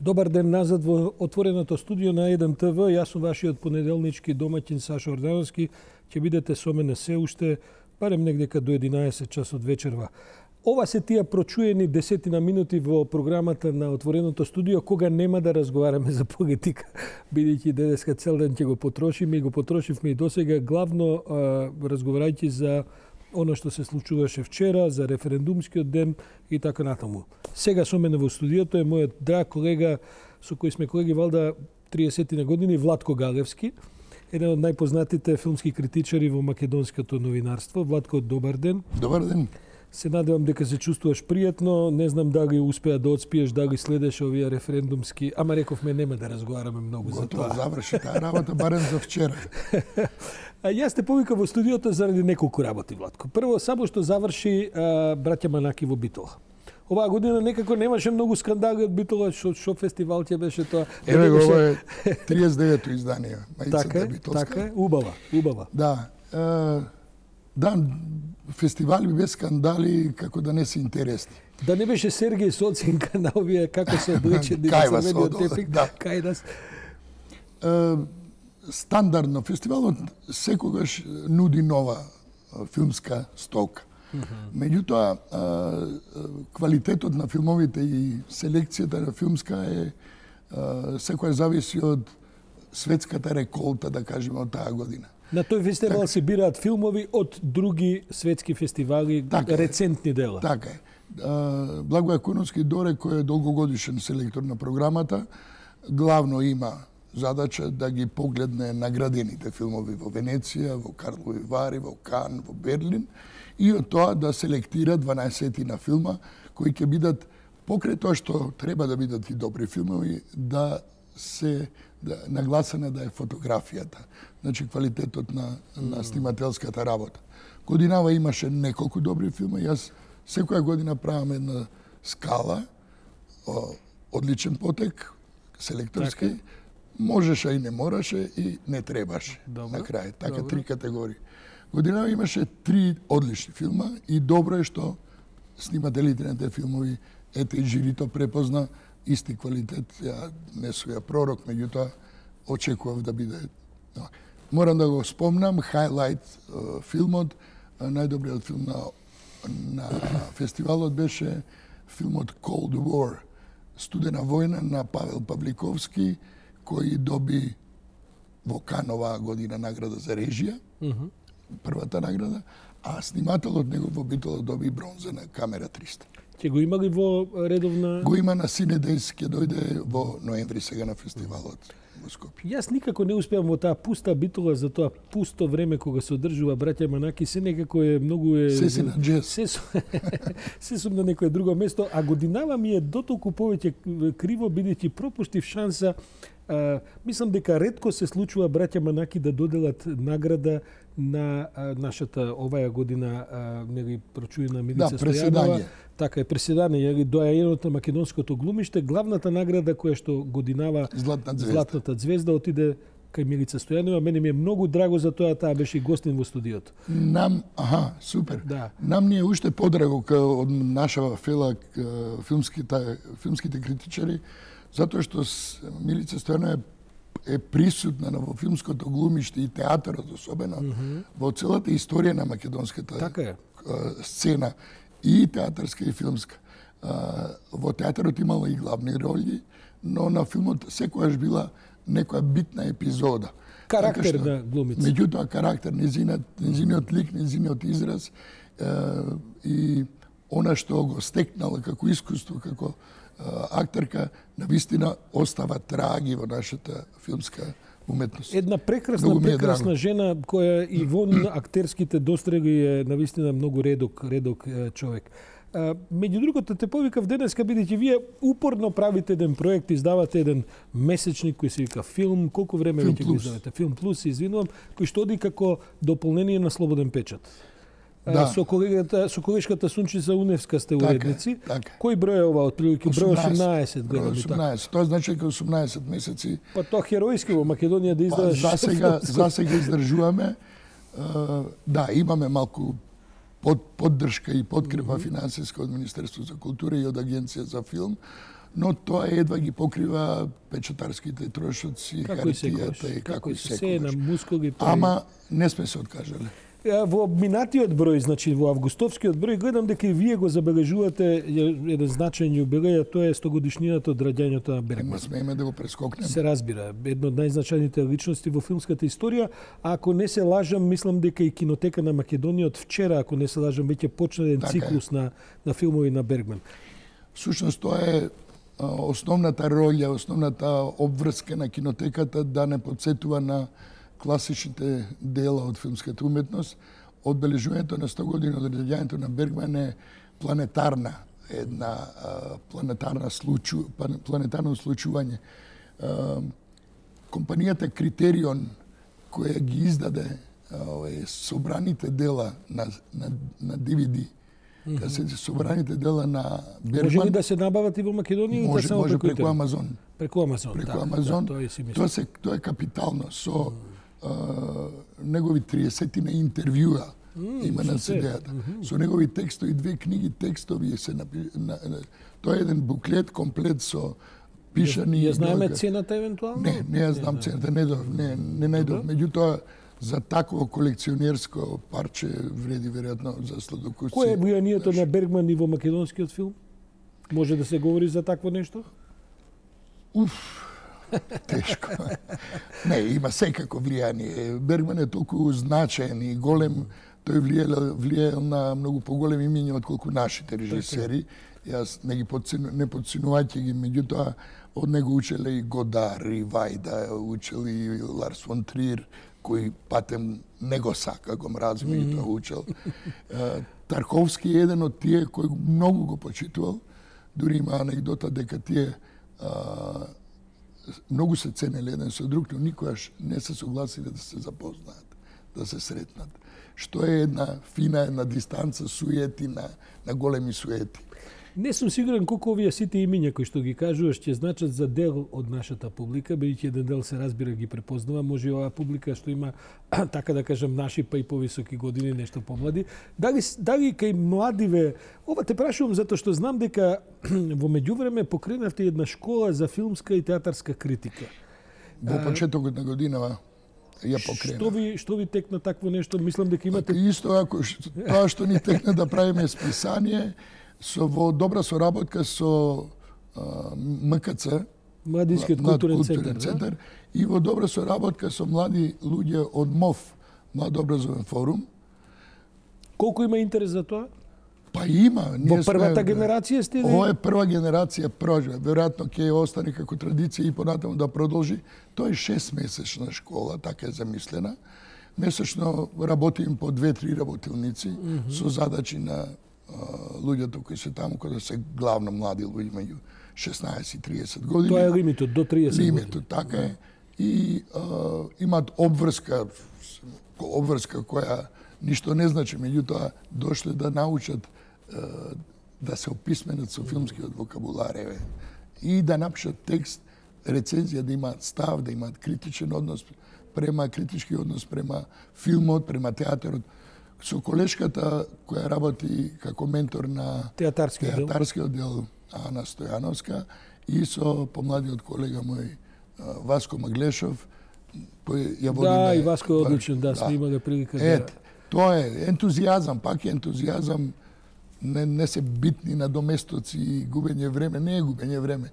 Добар ден назад во отвореното студио на 1 ТВ. Јас сум вашиот понеделнички домаќин Сашо Ордановски. Ќе бидете со мене се уште, барем негдека до 11 часот вечерва. Ова се тие прочуени 10 минути во програмата на отвореното студио, кога нема да разговараме за политика, бидејќи денеска цел ден ќе го потрошиме и го потрошивме и досега, главно разговарајќи за оно што се случуваше вчера, за референдумскиот ден и така натаму. Сега со мене во студиото е мојот драг колега, со кој сме колеги валда 30 на години, Владко Галевски, еден од најпознатите филмски критичари во македонското новинарство. Владко, добар ден. Добар ден. Се надевам дека се чувствуваш пријатно, не знам дали успеа да одспиеш, дали следеш овие референдумски, ама рековме нема да разговараме многу за тоа. Заврши таа работа барем за вчера. А јас те повика во студиото заради неколку работи, Владко. Прво, само што заврши браќа Манаки во Битола. Оваа година некако немаше многу скандали од Битола, што фестивал ќе беше тоа. Еве го, ова е 39-то издание, така мајцата битолска. Така е, убава. Да. Да, фестивали без скандали како да не се интересни. Да не беше Сергеј со оценка на овие како се облечени Кај вас црвениот одела, тепик, да. кај нас. Стандардно фестивалот секогаш нуди нова филмска стока. Меѓутоа, квалитетот на филмовите и селекцијата на филмска е секоја зависи од светската реколта, да кажеме, од таа година. На тој фестивал се бираат филмови од други светски фестивали, рецентни дела. Така е. Благоје Куновски Доре, кој е долгогодишен селектор на програмата, главно има задача да ги погледне наградените филмови во Венеција, во Карлови Вари, во Кан, во Берлин, и од тоа да селектира 12 на филма, кои ќе бидат, покрај тоа што треба да бидат и добри филмови, да се нагласена да е фотографијата, значи квалитетот на снимателската работа. Годинава имаше неколку добри филми. Јас секоја година правам една скала, одличен потек, селекторски, можеше и не мораше и не требаше. На крај, така три категории. Годинава имаше 3 одлични филма и добро е што снимателите на тие филмови, ете и жирито препозна исти квалитет. Ја не сум ја пророк, меѓутоа очекував да биде. Морам да го спомнам, хайлайт филмот, најдобриот филм на фестивалот беше филмот Cold War, Студена војна на Павел Павликовски, кој доби во Кан оваа година награда за режија, првата награда, а снимателот негов во Битола доби бронза на камера 300. Ќе го има ли во редовна... Го има на Синедейс, ќе дојде во ноември сега на фестивалот во Скопје. Јас никако не успеам во таа пуста Битола, за тоа пусто време кога се одржува браќа Манаки, се некако е многу е... Се си на джез. Се сум на некое друго место, а годинава ми е дотолку повеќе криво, бидејќи пропуштив шанса. Мислам дека ретко се случува браќа Манаки да доделат награда на нашата оваа година нели прочуена Милица Стојанова. Преседање. Така е, преседање, доајенот на македонското глумиште, главната награда која што годинава Златната звезда отиде кај Милица Стојанова. Мене ми е многу драго за тоа, таа беше и гостин во студиото. Супер. Да. Нам ни е уште подраго од наша фела филмските критичари, затоа што Милица Стојанова е присутна во филмското глумиште и театарот особено, во целата историја на македонската сцена, и театарска и филмска. Во театарот имала и главни роли, но на филмот секогаш била некоја битна епизода. Карактер на глумица. Меѓутоа карактер, незиниот лик, незиниот израз и она што го стекнала како искуство, како актерка, навистина остава траги во нашата филмска уметност. Една прекрасна жена која и вон актерските достреги е навистина многу редок човек. Меѓу другото те повикав денеска, бидејќи вие упорно правите еден проект, издавате еден месечник кој се вика Филм, колку време веќе го издавате? Филм Плюс, извинувам, кој што оди како дополнение на Слободен печат. Да. Со колешката Сунчица Уневска сте уредници. Така. Кој број е ова? Отприлike број 18 години. 18. Тоа значи дека 18 месеци. Па тоа херојски во Македонија да издаваш. За сега издржуваме. Да, имаме малку поддршка и подкрепа финансиска од Министерство за култура и од Агенција за филм, но тоа едва ги покрива печатарските трошоци, хартијата и како и секогаш. Ама не сме се откажале. Во минатиот број, значи во августовскиот број, гледам дека и вие го забележувате еден значаен јубилеј, тоа е 100-годишнината од раѓањето на Бергман. Смееме да го прескокнеме. Се разбира, една од најзначајните личности во филмската историја, а ако не се лажам, мислам дека и Кинотека на Македонија од вчера, ако не се лажам, веќе почна еден циклус на филмови на Бергман. Всушност тоа е основната роља, основната обврска на Кинотеката да не подсетува на класичните дела од филмската уметност. Одбележувањето на 100 години од раѓањето на Бергман е планетарно случување. Компанијата Критерион, која ги издаде собраните дела на DVD, да се собраните дела на Бергман. Може ли да се набават и во Македонија? Може преку Амазон. Преку Амазон, преку Амазон. Тоа е капитално. Со негови 30 интервјуа има на CD-ата. Со негови текстови, 2 книги текстови се тоа е еден буклет комплет со пишани. Ја знаеме цената евентуално? Не ја знам цената, не најдов. Меѓутоа за такво колекционерско парче вреди веројатно за сладокусие. Кој е влијанието на Бергман и во македонскиот филм? Може да се говори за такво нешто? Тешко. Не, има секако влијание. Бергман е толку значаен и голем, тој влијал на многу поголеми имиња отколку нашите режисери. Јас не подценувајќи ги, меѓутоа од него учеле и Годар, и Вајда, учел и Ларс фон Триер, кој патем не го сака, го мрази, меѓутоа учел. Тарковски е еден од тие кој многу го почитувал. Дури има анегдота дека тие многу се ценели еден со друг, но никогаш не се согласиле да се запознаат, да се сретнат. Што е една дистанца суети на големи суети. Не сум сигурен колку овие сите имиња кои што ги кажуваш ќе значат за дел од нашата публика, бидејќи еден дел се разбира ги препознава, може и оваа публика што има така да кажам наши па и повисоки години, нешто помлади. Дали кај младиве, ова те прашувам затоа што знам дека во меѓувреме покренавте една школа за филмска и театарска критика. Во почетокот на годинава ја покрена. Што ви текна такво нешто? Мислам дека имате исто ако тоа што ни текна да правиме списание во добра соработка со МКЦ, Младинскиот културен центар, и во добра соработка со млади луѓе од МОФ, Младообразовен форум. Колку има интерес за тоа? Па има. Во првата генерација сте? Ова е прва генерација, веројатно ќе остане како традиција и понатаму да продолжи. Тоа е 6-месечна школа, така е замислена. Месечно работим по 2-3 работилници со задачи на луѓето кои се таму, кои се главно млади луѓе меѓу 16 и 30 години. Тоа е лимитот, до 30 години. Лимитот, така е. И имаат обврска која ништо не значи, меѓутоа дошле да научат да се описменат со филмскиот вокабулар и да напишат текст, рецензија, да имаат став, да имаат критички однос према филмот, према театарот. Со колешката која работи како ментор на театарскиот дел Ана Стојановска и со помладиот колега мој Васко Маглешов, ја води. Да, и Васко е одличен, да, сме имале прилика да. Тоа е ентузијазам, пак е ентузијазам, не се битни надоместоци и губење време, не е губење време.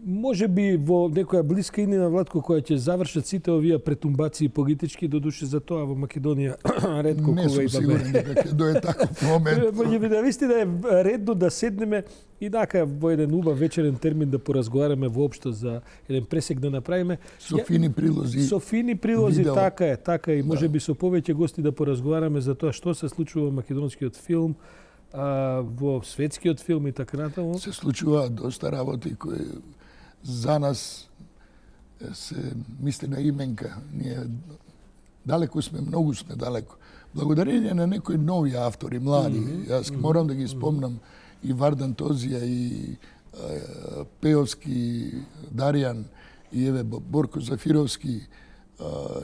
Може би во некоја блиска иднина, Владко, која ќе завршат сите овие претумбации политички, додуше за тоа во Македонија ретко кога и Не сум сигурен дека ќе дое таков момент. Може би навистина е редно да седнеме и така во еден убав вечерен термин да поразговараме воопшто за еден пресек да направиме. Со фини прилози. Со фини прилози, така е. И може би со повеќе гости да поразговараме за тоа што се случува во македонскиот филм, во светскиот филм и така натаму. Се случува доста работи кои за нас се мисли на именка. Ние далеко сме, многу сме далеко. Благодарение на некои нови автори, млади. Јас морам да ги спомнам и Вардан Тозија, и Пеовски, Даријан, и Борко Зафировски,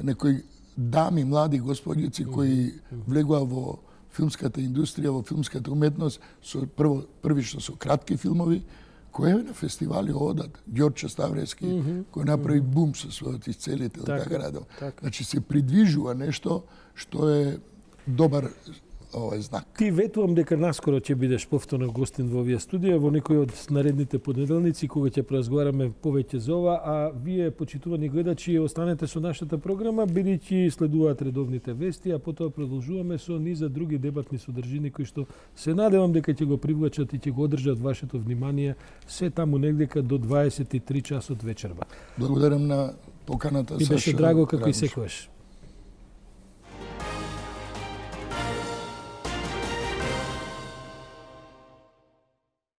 некои дами, млади господјици кои влегува во филмската индустрија, во филмската уметност, првично со кратки филмови, кој е на фестивали одат. Ѓорче Ставрески, кој направи бум со својот исцелител, така радел. Значи се придвижува нешто што е добар знак. Ти ветувам дека наскоро ќе бидеш повторно гостин во овие студија во некој од наредните понеделници кога ќе поразговараме повеќе за ова, а вие, почитувани гледачи, останете со нашата програма, бидејќи следуваат редовните вести, а потоа продолжуваме со низа други дебатни содржини кои што се надевам дека ќе го привлечат и ќе го одржат вашето внимание се таму негдека до 23 часот вечерва. Благодарам на поканата, Саша. И беше драго како и секогаш.